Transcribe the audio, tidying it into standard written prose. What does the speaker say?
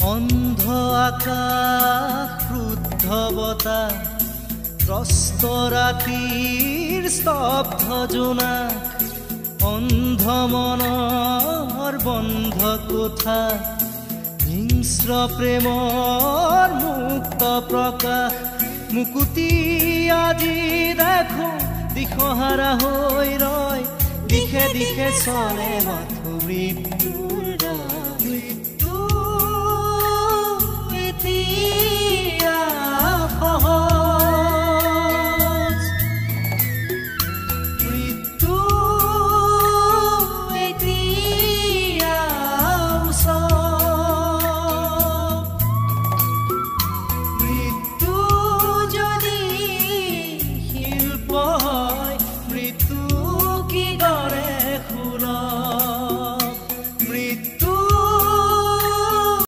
অন্ধ আকাশ ক্ৰুদ্ধ বতাহ ত্ৰস্ত ৰাতিৰ স্তব্ধ জোনাক অন্ধ মনৰ বন্ধ কোঠা হিংস্ৰ প্ৰেমৰ মুক্ত প্ৰকাশ মুকুতি আজি দেখো দিশহাৰা হৈ ৰয় দিশে দিশে চলে মৃত্যু